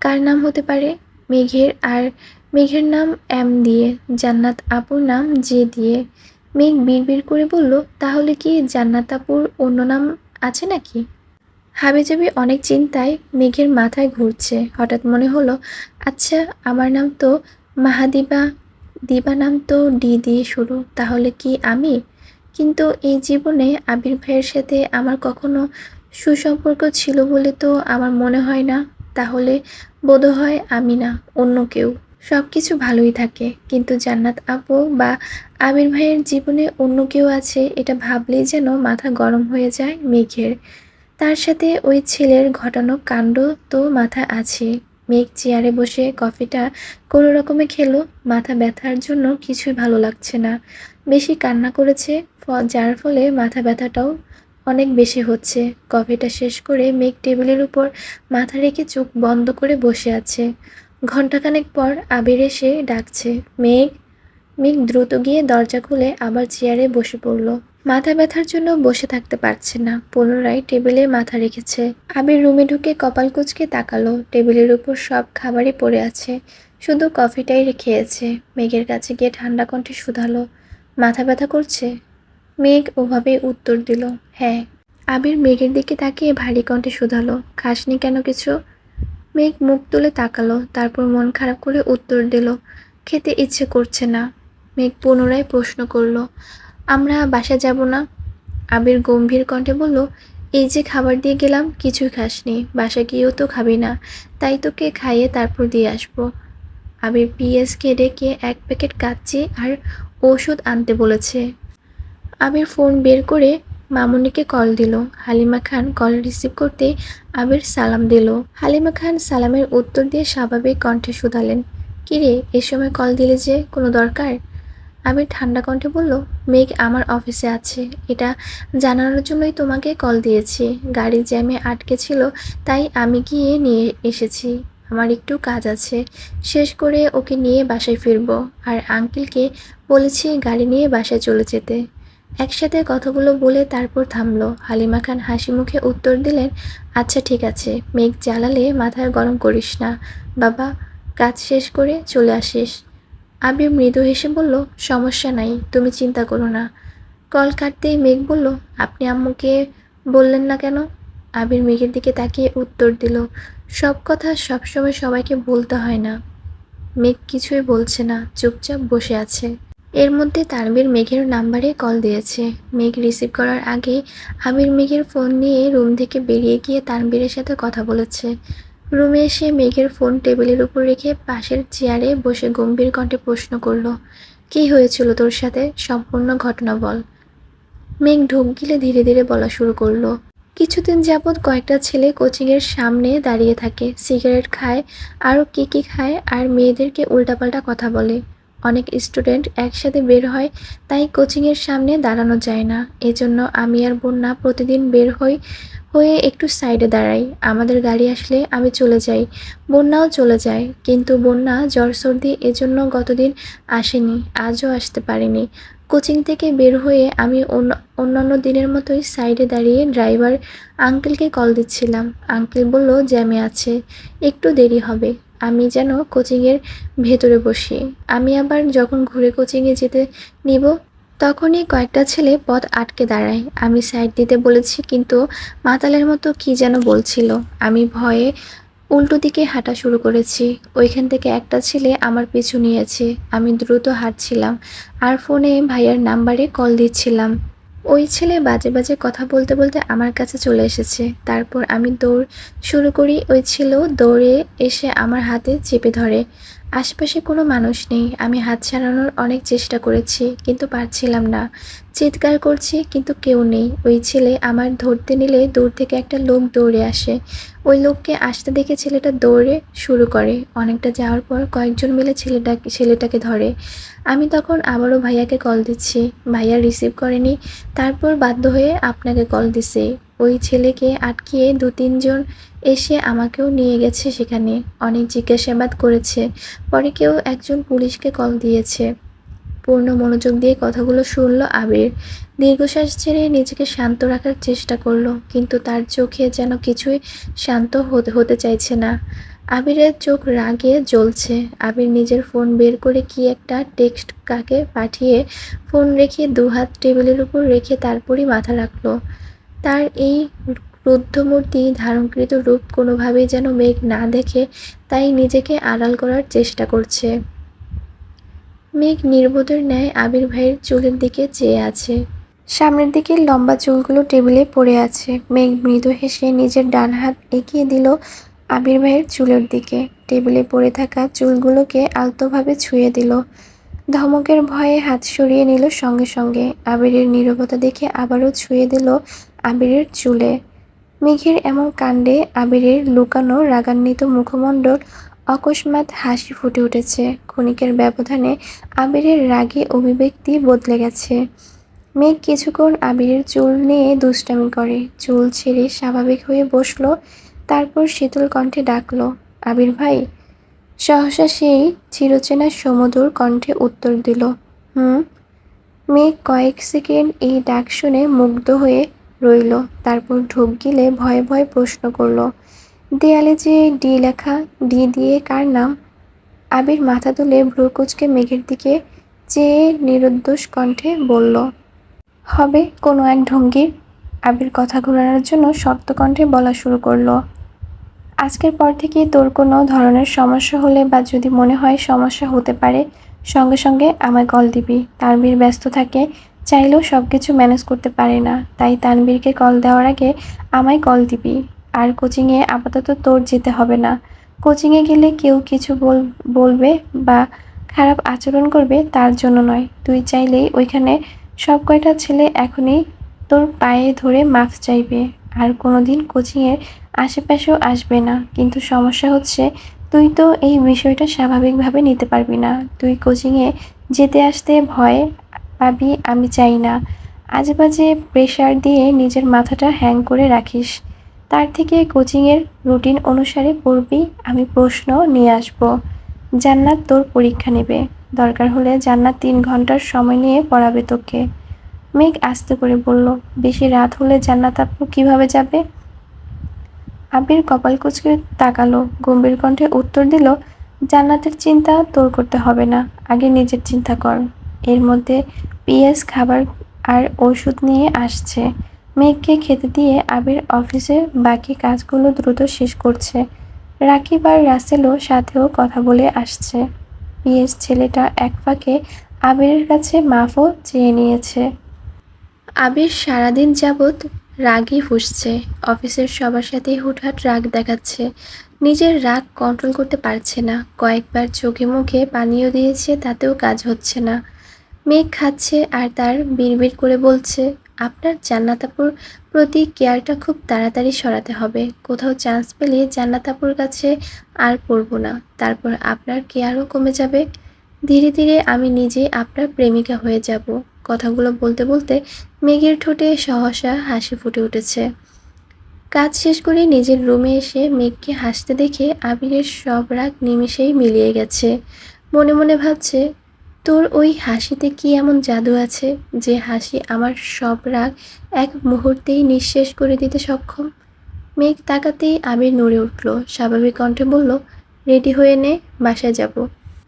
কার নাম হতে পারে? মেঘের, আর মেঘের নাম এম দিয়ে, জান্নাত আপুর নাম জে দিয়ে। মেঘ বিড়বিড় করে বলল, তাহলে কি জান্নাত আপুর অন্য নাম আছে নাকি? হাবিজাবি অনেক চিন্তায় মেঘের মাথায় ঘুরছে। হঠাৎ মনে হলো, আচ্ছা আমার নাম তো মাহাদিবা, দিবা নাম তো ডি দিয়ে শুরু, তাহলে কি আমি? কিন্তু এই জীবনে আবির ভাইয়ের সাথে আমার কখনো সুসম্পর্ক ছিল বলে তো আমার মনে হয় না। তাহলে বোধহয় আমি না, অন্য কেউ। সব কিছু ভালোই থাকে, কিন্তু জান্নাত আপু বা আবির ভাইয়ের জীবনে অন্য কেউ আছে, এটা ভাবলেই যেন মাথা গরম হয়ে যায় মেঘের। তার সাথে ওই ছেলের ঘটানো কাণ্ড তো মাথা আছে। মেঘ চেয়ারে বসে কফিটা কোনো রকমে খেলো। মাথা ব্যথার জন্য কিছুই ভালো লাগছে না। বেশি কান্না করেছে, যার ফলে মাথা ব্যথাটাও অনেক বেশি হচ্ছে। কফিটা শেষ করে মেঘ টেবিলের উপর মাথা রেখে চোখ বন্ধ করে বসে আছে। ঘণ্টাখানেক পর আবির এসে ডাকছে, মেঘ। মেঘ দ্রুত গিয়ে দরজা খুলে আবার চেয়ারে বসে পড়ল। মাথা ব্যথার জন্য বসে থাকতে পারছে না। পুনরায় টেবিলে মাথা রেখেছে। আবির রুমে ঢুকে কপাল কুঁচকে তাকালো। টেবিলের উপর সব খাবারই পড়ে আছে, শুধু কফিটাই খেয়েছে। মেঘের কাছে গিয়ে ঠান্ডা কণ্ঠে শুধালো, মাথা ব্যথা করছে? মেঘ ওভাবে উত্তর দিল, হ্যাঁ। আবির মেঘের দিকে তাকিয়ে ভারী কণ্ঠে শুধালো, খাসনি কেন কিছু? মেঘ মুখ তুলে তাকালো, তারপর মন খারাপ করে উত্তর দিল, খেতে ইচ্ছে করছে না। মেঘ পুনরায় প্রশ্ন করল, আমরা বাসা যাব না? আবির গম্ভীর কণ্ঠে বলল, এই যে খাবার দিয়ে গেলাম, কিছুই খাসনি, বাসা গিয়েও তো খাবি না, তাই তোকে খাইয়ে তারপর দিয়ে আসবো। আবির পিএসকে ডেকে এক প্যাকেট কাচ্চি আর ওষুধ আনতে বলেছে। আবির ফোন বের করে মামুনিকে কল দিল। হালিমা খান কল রিসিভ করতে আবির সালাম দিল। হালিমা খান সালামের উত্তর দিয়ে স্বাভাবিক কণ্ঠে শুধালেন, কিরে এ সময় কল দিলে যে, কোনো দরকার? আবির ঠান্ডা কণ্ঠে বলল, মেঘ আমার অফিসে আছে, এটা জানানোর জন্যই তোমাকে কল দিয়েছি। গাড়ি জ্যামে আটকে ছিল, তাই আমি গিয়ে নিয়ে এসেছি। আমার একটু কাজ আছে, শেষ করে ওকে নিয়ে বাসায় ফিরবো। আর আঙ্কেলকে বলেছি গাড়ি নিয়ে বাসায় চলে যেতে। একসাথে কথাগুলো বলে তারপর থামলো। হালিমা খান হাসি মুখে উত্তর দিলেন, আচ্ছা ঠিক আছে, মেঘ জ্বালালে মাথায় গরম করিস না বাবা, কাজ শেষ করে চলে আসিস। আবির মৃদু হেসে বলল, সমস্যা নাই, তুমি চিন্তা করো না। কল কাটতেই মেঘ বলল, আপনি আম্মুকে বললেন না কেন? আবির মেঘের দিকে তাকিয়ে উত্তর দিল, সব কথা সবসময় সবাইকে বলতে হয় না। মেঘ কিছুই বলছে না, চুপচাপ বসে আছে। এর মধ্যে তানভীর মেঘের নাম্বারে কল দিয়েছে। মেঘ রিসিভ করার আগেই আবির মেঘের ফোন নিয়ে রুম থেকে বেরিয়ে গিয়ে তানভীরের সাথে কথা বলেছে। রুমে এসে মেঘের ফোন টেবিলের উপর রেখে পাশের চেয়ারে বসে গম্ভীর কণ্ঠে প্রশ্ন করল, কী হয়েছিল তোর সাথে? সম্পূর্ণ ঘটনা বল। মেঘ ঢোক গিলে ধীরে ধীরে বলা শুরু করলো, কিছুদিন যাবৎ কয়েকটা ছেলে কোচিংয়ের সামনে দাঁড়িয়ে থাকে, সিগারেট খায়, আরও কী খায়, আর মেয়েদেরকে উল্টাপাল্টা কথা বলে। অনেক স্টুডেন্ট একসাথে বের হয়, তাই কোচিংয়ের সামনে দাঁড়ানো যায় না। এজন্য আমি আর বন্যা প্রতিদিন বের হয়ে একটু সাইডে দাঁড়াই। আমাদের গাড়ি আসলে আমি চলে যাই, বন্যাও চলে যায়। কিন্তু বন্যা জ্বর সর্দি, এজন্য গতদিন আসেনি, আজও আসতে পারেনি। কোচিং থেকে বের হয়ে আমি অন্যান্য দিনের মতোই সাইডে দাঁড়িয়ে ড্রাইভার আঙ্কেলকে কল দিচ্ছিলাম। আঙ্কেল বলল জ্যামে আছে, একটু দেরি হবে। আমি যেন কোচিংয়ের ভেতরে বসি। আমি আবার যখন ঘুরে কোচিংয়ে যেতে নিব, তখনই কয়েকটা ছেলে পথ আটকে দাঁড়ায়। আমি সাইড দিতে বলেছি, কিন্তু মাতালের মতো কি যেন বলছিল। আমি ভয়ে উল্টো দিকে হাঁটা শুরু করেছি। ওইখান থেকে একটা ছেলে আমার পিছু নিয়েছে। আমি দ্রুত হাঁটছিলাম আর ফোনে ভাইয়ার নাম্বারে কল দিচ্ছিলাম। ওই ছেলে বাজে বাজে কথা বলতে বলতে আমার কাছে চলে এসেছে। তারপর আমি দৌড় শুরু করি, ওই ছেলেও দৌড়ে এসে আমার হাতে চেপে ধরে। আশপাশে কোনো মানুষ নেই। আমি হাত ছাড়ানোর অনেক চেষ্টা করেছি, কিন্তু পারছিলাম না। চিৎকার করছি, কিন্তু কেউ নেই। ওই ছেলে আমার ধরতে নিলে দূর থেকে একটা লোক দৌড়ে আসে। ওই লোককে আসতে দেখে ছেলেটা দৌড়ে শুরু করে। অনেকটা যাওয়ার পর কয়েকজন মিলে ছেলেটাকে ধরে। আমি তখন আবারও ভাইয়াকে কল দিচ্ছি, ভাইয়া রিসিভ করেনি। তারপর বাধ্য হয়ে আপনাকে কল দিছে। ওই ছেলেকে আটকিয়ে 2-3 জন এসে আমাকেও নিয়ে গেছে সেখানে। অনেক জিজ্ঞাসাবাদ করেছে। পরে কেউ একজন পুলিশকে কল দিয়েছে। পূর্ণ মনোযোগ দিয়ে কথাগুলো শুনল আবির। দীর্ঘশ্বাস ছেড়ে নিজেকে শান্ত রাখার চেষ্টা করলো, কিন্তু তার চোখে যেন কিছুই শান্ত হতে চাইছে না। আবিরের চোখ রাগে জ্বলছে। আবির নিজের ফোন বের করে কি একটা টেক্সট কাকে পাঠিয়ে ফোন রেখে দুহাত টেবিলের উপর রেখে তারপরই মাথা রাখলো। তার এই ক্রুদ্ধমূর্তি ধারণকৃত রূপ কোনোভাবেই যেন মেঘ না দেখে, তাই নিজেকে আড়াল করার চেষ্টা করছে। মেঘ নির্বোধের ন্যায় আবির ভাইয়ের চুলের দিকে চেয়ে আছে। সামনের দিকে লম্বা চুলগুলো টেবিলে পড়ে আছে। মেঘ মৃদু হেসে নিজের ডান হাত এগিয়ে দিল আবির ভাইয়ের চুলের দিকে। টেবিলে পড়ে থাকা চুলগুলোকে আলতোভাবে ছুঁয়ে দিল। ধমকের ভয়ে হাত সরিয়ে নিল সঙ্গে সঙ্গে। আবিরের নীরবতা দেখে আবারও ছুঁয়ে দিল আবিরের চুলে। মেঘের এমন কাণ্ডে আবিরের লুকানো রাগান্বিত মুখমণ্ডল অকস্মাৎ হাসি ফুটে উঠেছে। ক্ষণিকের ব্যবধানে আবিরের রাগী অভিব্যক্তি বদলে গেছে। মেঘ কিছুক্ষণ আবিরের চুল নিয়ে দুষ্টামি করে, চুল ছেড়ে স্বাভাবিক হয়ে বসলো। তারপর শীতল কণ্ঠে ডাকলো, আবির ভাই। সহসা সেই চিরচেনা সুমধুর কণ্ঠে উত্তর দিল, হুম। মেঘ কয়েক সেকেন্ড এই ডাক শুনে মুগ্ধ হয়ে রইল। তারপর ঢোক গিলে ভয়ে ভয়ে প্রশ্ন করল, দেয়ালে যে ডি লেখা, ডি দিয়ে কার নাম? আবির মাথা তুলে ভ্রু কুঁচকে মেঘের দিকে চেয়ে নিরুদ্দেশ কণ্ঠে বলল, হবে কোনো এক ঢঙ্গির। আবির কথা ঘোরানোর জন্য শক্ত কণ্ঠে বলা শুরু করলো, আজকের পর থেকে তোর কোনো ধরনের সমস্যা হলে বা যদি মনে হয় সমস্যা হতে পারে, সঙ্গে সঙ্গে আমায় কল দিবি। তানভীর ব্যস্ত থাকে, চাইলেও সব কিছু ম্যানেজ করতে পারে না, তাই তানভীরকে কল দেওয়ার আগে আমায় কল দিবি। আর কোচিংয়ে আপাতত তোর যেতে হবে না। কোচিংয়ে গেলে কেউ কিছু বলবে বা খারাপ আচরণ করবে তার জন্য নয়। তুই চাইলেই ওইখানে সব কয়টা ছেলে এখনই তোর পায়ে ধরে মাফ চাইবে, আর কোনোদিন কোচিংয়ের আশেপাশেও আসবে না। কিন্তু সমস্যা হচ্ছে, তুই তো এই বিষয়টা স্বাভাবিকভাবে নিতে পারবি না। তুই কোচিংয়ে যেতে আসতে ভয় পাবি, আমি চাই না। আজেবাজে প্রেশার দিয়ে নিজের মাথাটা হ্যাং করে রাখিস। তার থেকে কোচিংয়ের রুটিন অনুসারে পড়বি। আমি প্রশ্ন নিয়ে আসবো, জান্নাত তোর পরীক্ষা নেবে। দরকার হলে জান্নাত 3 ঘন্টার সময় নিয়ে পড়াবে তোকে। মেঘ আস্তে করে বলল, বেশি রাত হলে জান্নাত আপু কিভাবে যাবে? আবির কপাল কুঁচকে তাকালো, গম্ভীর কণ্ঠে উত্তর দিল, জান্নাতের চিন্তা তোর করতে হবে না, আগে নিজের চিন্তা কর। এর মধ্যে পিএস খাবার আর ওষুধ নিয়ে আসছে। মেঘকে খেতে দিয়ে আবির অফিসে বাকি কাজগুলো দ্রুত শেষ করছে। রাকিব আর রাসেলও সাথেও কথা বলে আসছে। পিএস ছেলেটা এক ফাঁকে আবিরের কাছে মাফও চেয়ে নিয়েছে। আবির সারাদিন যাবৎ রাগই ফুঁসছে। অফিসের সবার সাথেই হুটহাট রাগ দেখাচ্ছে। নিজের রাগ কন্ট্রোল করতে পারছে না। কয়েকবার চোখে মুখে পানিও দিয়েছে, তাতেও কাজ হচ্ছে না। মেঘ খাচ্ছে আর তার বিড়বিড় করে বলছে, আপনার জান্নাত আপুর প্রতি কেয়ারটা খুব তাড়াতাড়ি সরাতে হবে। কোথাও চান্স পেলে জান্নাত আপুর কাছে আর পড়বো না। তারপর আপনার কেয়ারও কমে যাবে। ধীরে ধীরে আমি নিজে আপনার প্রেমিকা হয়ে যাব। কথাগুলো বলতে বলতে মেঘের ঠোঁটে সহসা হাসি ফুটে উঠেছে। কাজ শেষ করে নিজের রুমে এসে মেঘকে হাসতে দেখে আবিরের সব রাগ নিমেষেই মিলিয়ে গেছে। মনে মনে ভাবছে, তোর ওই হাসিতে কি এমন জাদু আছে যে হাসি আমার সব রাগ এক মুহূর্তেই নিঃশেষ করে দিতে সক্ষম? মেঘ তাকাতেই আবির নড়ে উঠল। স্বাভাবিক কণ্ঠে বলল, রেডি হয়ে নে, বাসায় যাব।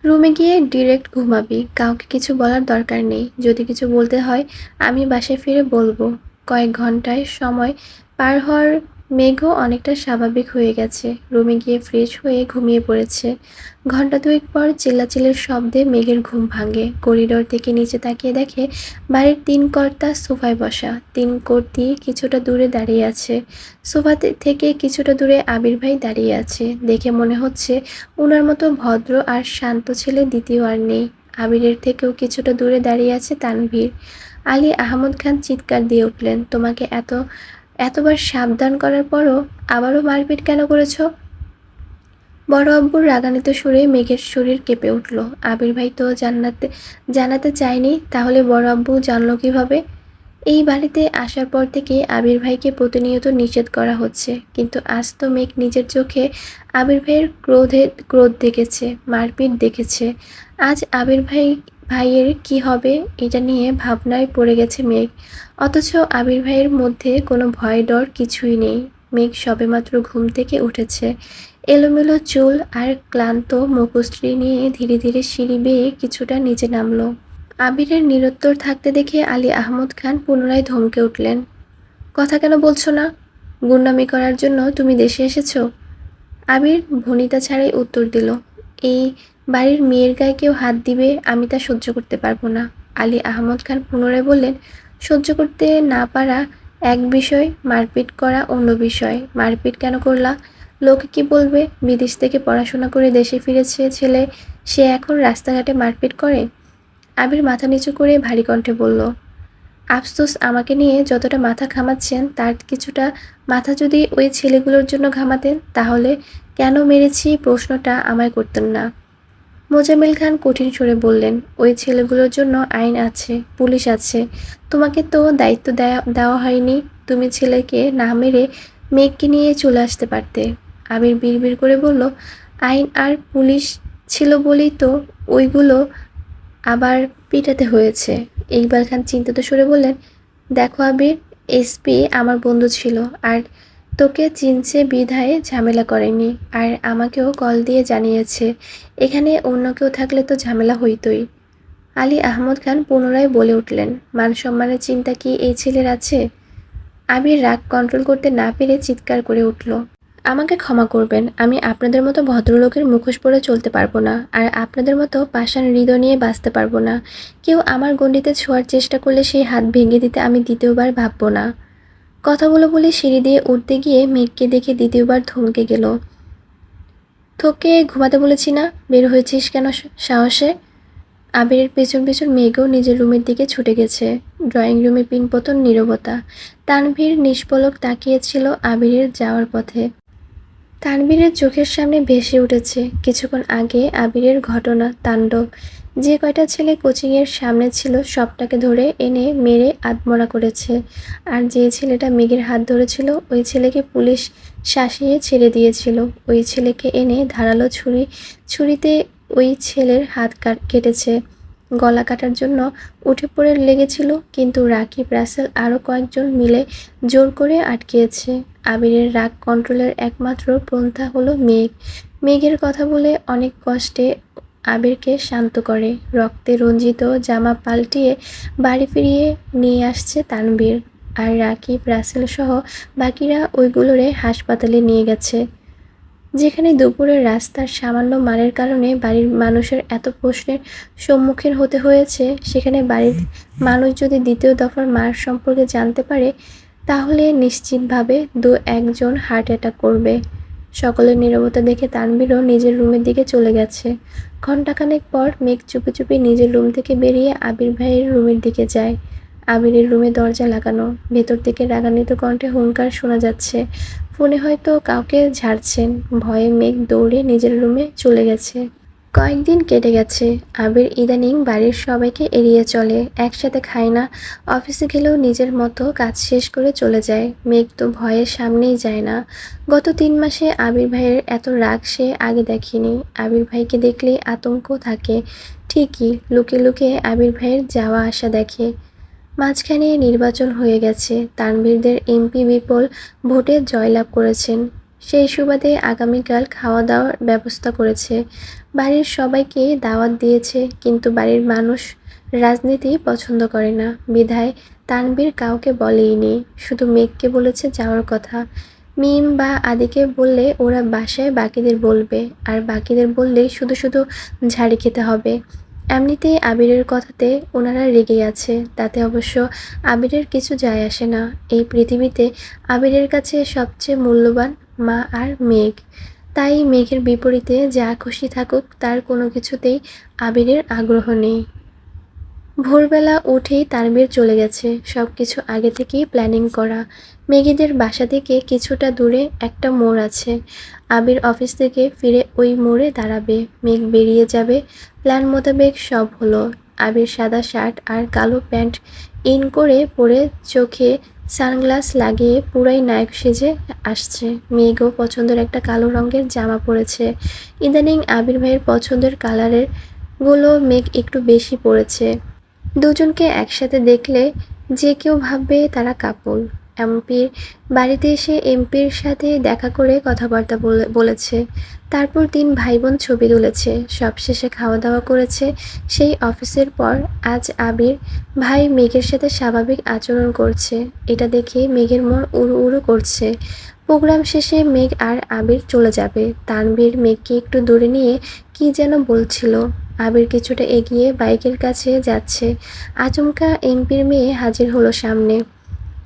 রুমে গিয়ে ডিরেক্ট ঘুমাবি, কাউকে কিছু বলার দরকার নেই। যদি কিছু বলতে হয় আমি বাসায় ফিরে বলবো। কয়েক ঘন্টায় সময় পার হওয়ার মেঘও অনেকটা স্বাভাবিক হয়ে গেছে। রুমে গিয়ে ফ্রেশ হয়ে ঘুমিয়ে পড়েছে। ঘন্টা দুয়েক পর চিল্লাচিল্লির শব্দে মেঘের ঘুম ভাঙে। করিডোর থেকে নিচে তাকিয়ে দেখে বাড়ির 3 কর্তা সোফায় বসা। 3 কর্তি কিছুটা দূরে দাঁড়িয়ে আছে। সোফা থেকে কিছুটা দূরে আবির ভাই দাঁড়িয়ে আছে। দেখে মনে হচ্ছে উনার মতো ভদ্র আর শান্ত ছেলে দ্বিতীয় আর নেই। আবিরের থেকেও কিছুটা দূরে দাঁড়িয়ে আছে তানভীর। আলী আহমদ খান চিৎকার দিয়ে উঠলেন, তোমাকে এতবার সাবধান করার পরও আবারও মারপিট কেন করেছ? বড় আব্বুর রাগান্বিত সুরে মেঘের শরীর কেঁপে উঠল। আবির ভাই তো জানাতে চায়নি, তাহলে বড় আব্বু জানলো কিভাবে? এই বাড়িতে আসার পর থেকে আবির ভাইকে প্রতিনিয়ত নিষেধ করা হচ্ছে, কিন্তু আজ তো মেঘ নিজের চোখে আবির ভাইয়ের ক্রোধ দেখেছে, মারপিট দেখেছে। আজ আবির ভাইয়ের কি হবে এটা নিয়ে ভাবনায় পড়ে গেছে মেঘ। অথচ আবির ভাইয়ের মধ্যে কোনো ভয় ডর কিছুই নেই। মেঘ সবেমাত্র ঘুম থেকে উঠেছে। এলোমেলো চুল আর ক্লান্ত মুখশ্রী নিয়ে ধীরে ধীরে সিঁড়ি বেয়ে কিছুটা নিচে নামলো। আবিরের নিরুত্তর থাকতে দেখে আলী আহমদ খান পুনরায় ধমকে উঠলেন, কথা কেন বলছো না? গুন্ডামি করার জন্য তুমি দেশে এসেছো? আবির ভনিতা ছাড়াই উত্তর দিল, এই বাড়ির মেয়ের গায়ে কেউ হাত দিবে, আমি তা সহ্য করতে পারবো না। আলী আহমদ খান পুনরায় বললেন, সহ্য করতে না পারা এক বিষয়, মারপিট করা অন্য বিষয়। মারপিট কেন করলা? লোকে কি বলবে? বিদেশ থেকে পড়াশোনা করে দেশে ফিরেছে ছেলে, সে এখন রাস্তাঘাটে মারপিট করে? আবির মাথা নিচু করে ভারী কণ্ঠে বলল, আফসোস, আমাকে নিয়ে যতটা মাথা ঘামাচ্ছেন তার কিছুটা মাথা যদি ওই ছেলেগুলোর জন্য ঘামাতেন তাহলে কেন মেরেছি প্রশ্নটা আমায় করতেন না। মোজাম্মেল খান কঠিন সুরে বললেন, ওই ছেলেগুলোর জন্য আইন আছে, পুলিশ আছে। তোমাকে তো দায়িত্ব দেওয়া হয়নি। তুমি ছেলেকে না মেরে মেঘকে নিয়ে চলে আসতে পারতে। আবির বিড়বিড় করে বলল, আইন আর পুলিশ ছিল বলেই তো ওইগুলো আবার পিটাতে হয়েছে। ইকবাল খান চিন্তিত সুরে বললেন, দেখো আবির, এসপি আমার বন্ধু ছিল আর তোকে চিনছে বিধায় ঝামেলা করেনি, আর আমাকেও কল দিয়ে জানিয়েছে। এখানে অন্য কেউ থাকলে তো ঝামেলা হইতই। আলী আহমদ খান পুনরায় বলে উঠলেন, মান সম্মানের চিন্তা কি এই ছেলের আছে? আবির রাগ কন্ট্রোল করতে না পেরে চিৎকার করে উঠল, আমাকে ক্ষমা করবেন, আমি আপনাদের মতো ভদ্রলোকের মুখোশ পরে চলতে পারবো না, আর আপনাদের মতো পাষাণ হৃদয় নিয়ে বাঁচতে পারবো না। কেউ আমার গণ্ডিতে ছোঁয়ার চেষ্টা করলে সেই হাত ভেঙে দিতে আমি দ্বিতীয়বার ভাববো না। কথাগুলো বলে সিঁড়ি দিয়ে উঠতে গিয়ে মেঘকে দেখে দ্বিতীয়বার থমকে গেল। তোকে ঘুমাতে বলেছি না, বের হয়েছিস কেন সাহসে? আবিরের পেছন পেছন মেঘও নিজের রুমের দিকে ছুটে গেছে। ড্রয়িং রুমে পিনপতন নীরবতা। তানভীর নিষ্পলক তাকিয়েছিল আবিরের যাওয়ার পথে। তানবীরের চোখের সামনে ভেসে উঠেছে কিছুক্ষণ আগে আবিরের ঘটনা তাণ্ডব। যে কয়টা ছেলে কোচিংয়ের সামনে ছিল সবটাকে ধরে এনে মেরে আধমরা করেছে। আর যে ছেলেটা মেঘের হাত ধরেছিল ওই ছেলেকে পুলিশ শাসিয়ে ছেড়ে দিয়েছিল। ওই ছেলেকে এনে ধারালো ছুরিতে ওই ছেলের হাত কেটেছে। গলা কাটার জন্য উঠে পড়ে লেগেছিল, কিন্তু রাকিব, রাসেল আরও কয়েকজন মিলে জোর করে আটকিয়েছে। আবিরের রাগ কন্ট্রোলের একমাত্র পন্থা হলো মেঘ। মেঘের কথা বলে অনেক কষ্টে আবিরকে শান্ত করে। রক্তে রঞ্জিত জামা পাল্টিয়ে বাড়ি ফিরিয়ে নিয়ে আসছে তানভীর। আর রাকিব, রাসেল সহ বাকিরা ওইগুলোরে হাসপাতালে নিয়ে গেছে। যেখানে দুপুরের রাস্তার সামান্য মারের কারণে বাড়ির মানুষের এত প্রশ্নের সম্মুখীন হতে হয়েছে, সেখানে বাড়ির মানুষ যদি দ্বিতীয় দফার মার সম্পর্কে জানতে পারে, তাহলে নিশ্চিতভাবে একজন হার্ট অ্যাটাক করবে। সকলের নীরবতা দেখে তানভীরও নিজের রুমের দিকে চলে গেছে। ঘণ্টাখানেক পর মেঘ চুপি চুপি নিজের রুম থেকে বেরিয়ে আবির ভাইয়ের রুমের দিকে যায়। আবিরের রুমে দরজা লাগানো, ভেতর থেকে রাগান্বিত কণ্ঠে হুঙ্কার শোনা যাচ্ছে। ফোনে হয়তো কাউকে ঝাড়ছেন। ভয়ে মেঘ দৌড়ে নিজের রুমে চলে গেছে। কয়েকদিন কেটে গেছে। আবির ইদানিং বাড়ির সবাইকে এড়িয়ে চলে, একসাথে খায় না। অফিসে গেলেও নিজের মতো কাজ শেষ করে চলে যায়। মেঘ তো ভয়ের সামনেই যায় না। গত 3 মাসে আবির ভাইয়ের এত রাগ সে আগে দেখেনি। আবির ভাইকে দেখলেই আতঙ্ক থাকে। ঠিকই, লুকে লুকে আবির ভাইয়ের যাওয়া আসা দেখে। মাঝখানে নির্বাচন হয়ে গেছে। তানভীরদের এমপি বিপুল ভোটে জয়লাভ করেছেন। সেই সুবাদে আগামীকাল খাওয়া দাওয়ার ব্যবস্থা করেছে। বাড়ির সবাইকে দাওয়াত দিয়েছে, কিন্তু বাড়ির মানুষ রাজনীতি পছন্দ করে না বিধায় তানভীর কাউকে বলেইনি। শুধু মেঘকে বলেছে যাওয়ার কথা। মিম বা আদিকে বললে ওরা বাসায় বাকিদের বলবে, আর বাকিদের বললে শুধু শুধু ঝাড়ি খেতে হবে। এমনিতেই আবিরের কথাতে ওনারা রেগে আছে, তাতে অবশ্য আবিরের কিছু যায় আসে না। এই পৃথিবীতে আবিরের কাছে সবচেয়ে মূল্যবান মা আর মেঘ। তাই মেঘের বিপরীতে যা খুশি থাকুক, তার কোনো কিছুতেই আবিরের আগ্রহ নেই। ভোরবেলা উঠেই তানভীর চলে গেছে। সব কিছু আগে থেকেই প্ল্যানিং করা। মেঘেদের বাসা থেকে কিছুটা দূরে একটা মোড় আছে। আবির অফিস থেকে ফিরে ওই মোড়ে দাঁড়াবে, মেঘ বেরিয়ে যাবে। প্ল্যান মোতাবেক সব হলো। আবির সাদা শার্ট আর কালো প্যান্ট ইন করে পরে চোখে সানগ্লাস লাগিয়ে পুরাই নায়ক সেজে আসছে। মেঘও পছন্দের একটা কালো রঙের জামা পরেছে। ইদানিং আবির ভাইয়ের পছন্দের কালারের গুলো মেঘ একটু বেশি পরেছে। দুজনকে একসাথে দেখলে যে কেউ ভাববে তারা কাপল। এমপির বাড়িতে এসে এমপির সাথে দেখা করে কথাবার্তা বলেছে। তারপর 3 ভাই বোন ছবি তুলেছে। সবশেষে খাওয়া দাওয়া করেছে। সেই অফিসের পর আজ আবির ভাই মেঘের সাথে স্বাভাবিক আচরণ করছে। এটা দেখে মেঘের মন উড়ু উড়ু করছে। প্রোগ্রাম শেষে মেঘ আর আবির চলে যাবে। তানভীর মেঘকে একটু দূরে নিয়ে কি যেন বলছিল। আবির কিছুটা এগিয়ে বাইকের কাছে যাচ্ছে। আচমকা এমপির মেয়ে হাজির হলো সামনে।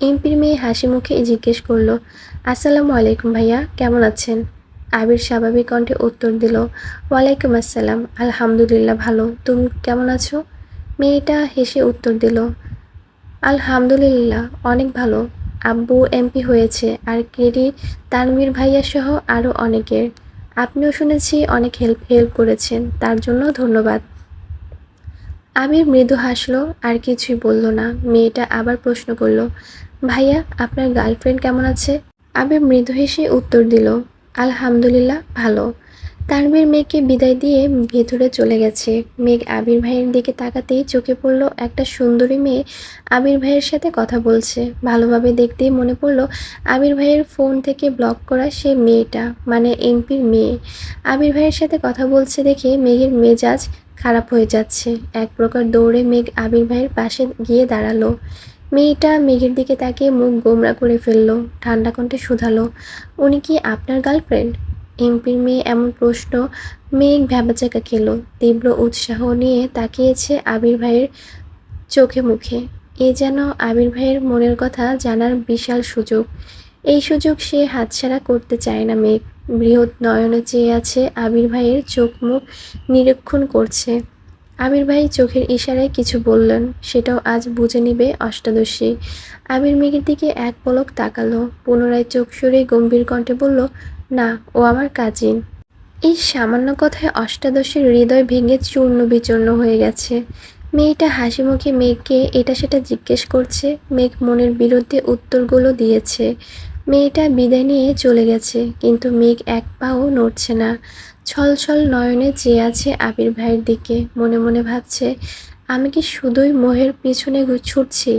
এমপির মেয়ে হাসি মুখে জিজ্ঞেস করলো, আসসালামু আলাইকুম ভাইয়া, কেমন আছেন? আবির স্বাভাবিক কণ্ঠে উত্তর দিল, ওয়ালাইকুম আসসালাম, আলহামদুলিল্লাহ ভালো, তুমি কেমন আছো? মেয়েটা হেসে উত্তর দিল, আলহামদুলিল্লাহ অনেক ভালো। আব্বু এমপি হয়েছে, আর ক্রেডিট তানভীর ভাইয়া সহ আরও অনেকের। আপনিও শুনেছি অনেক হেল্প করেছেন, তার জন্য ধন্যবাদ। আবির মৃদু হাসলো, আর কিছুই বলল না। মেয়েটা আবার প্রশ্ন করলো, ভাইয়া আপনার গার্লফ্রেন্ড কেমন আছে? আবির মৃদু হেসে উত্তর দিল, আলহামদুলিল্লাহ ভালো। তানভীর মেঘকে বিদায় দিয়ে ভেতরে চলে গেছে। মেঘ আবির ভাইয়ের দিকে তাকাতেই চোখে পড়ল একটা সুন্দরী মেয়ে আবির ভাইয়ের সাথে কথা বলছে। ভালোভাবে দেখতেই মনে পড়ল আবির ভাইয়ের ফোন থেকে ব্লক করা সে মেয়েটা, মানে এমপির মেয়ে। আবির ভাইয়ের সাথে কথা বলছে দেখে মেঘের মেজাজ খারাপ হয়ে যাচ্ছে। এক প্রকার দৌড়ে মেঘ আবির ভাইয়ের পাশে গিয়ে দাঁড়ালো। মেয়েটা মেঘের দিকে তাকিয়ে মুখ গোমড়া করে ফেললো। ঠান্ডা কণ্ঠে শুধালো, উনি কি আপনার গার্লফ্রেন্ড? এমপির মেয়ে এমন প্রশ্ন মেঘ ভ্যাবাচ্যাকা খেলো। তীব্র উৎসাহ নিয়ে তাকিয়েছে আবির ভাইয়ের চোখে মুখে। এ যেন আবির ভাইয়ের মনের কথা জানার বিশাল সুযোগ। এই সুযোগ সে হাতছাড়া করতে চায় না মেঘ। বৃহৎ নয়নে চেয়ে আছে আবির ভাইয়ের, চোখ মুখ নিরীক্ষণ করছে। আবির ভাই চোখের ইশারায় কিছু বললেন, সেটাও আজ বুঝে নিবে অষ্টাদশী। আবির মেঘের দিকে এক পলক তাকালো, পুনরায় চোখ সরিয়ে গম্ভীর কণ্ঠে বলল, না, ও আমার কাজিন। এই সামান্য কথায় অষ্টাদশের হৃদয় ভেঙে চূর্ণ বিচূর্ণ হয়ে গেছে। মেয়েটা হাসিমুখে মেঘকে এটা সেটা জিজ্ঞেস করছে। মেঘ মনের বিরুদ্ধে উত্তরগুলো দিয়েছে। মেয়েটা বিদায় নিয়ে চলে গেছে, কিন্তু মেঘ এক পাও নড়ছে না। ছলছল নয়নে চেয়ে আছে আবির ভাইয়ের দিকে। মনে মনে ভাবছে, আমি কি শুধুই মোহের পিছনে ছুটছি,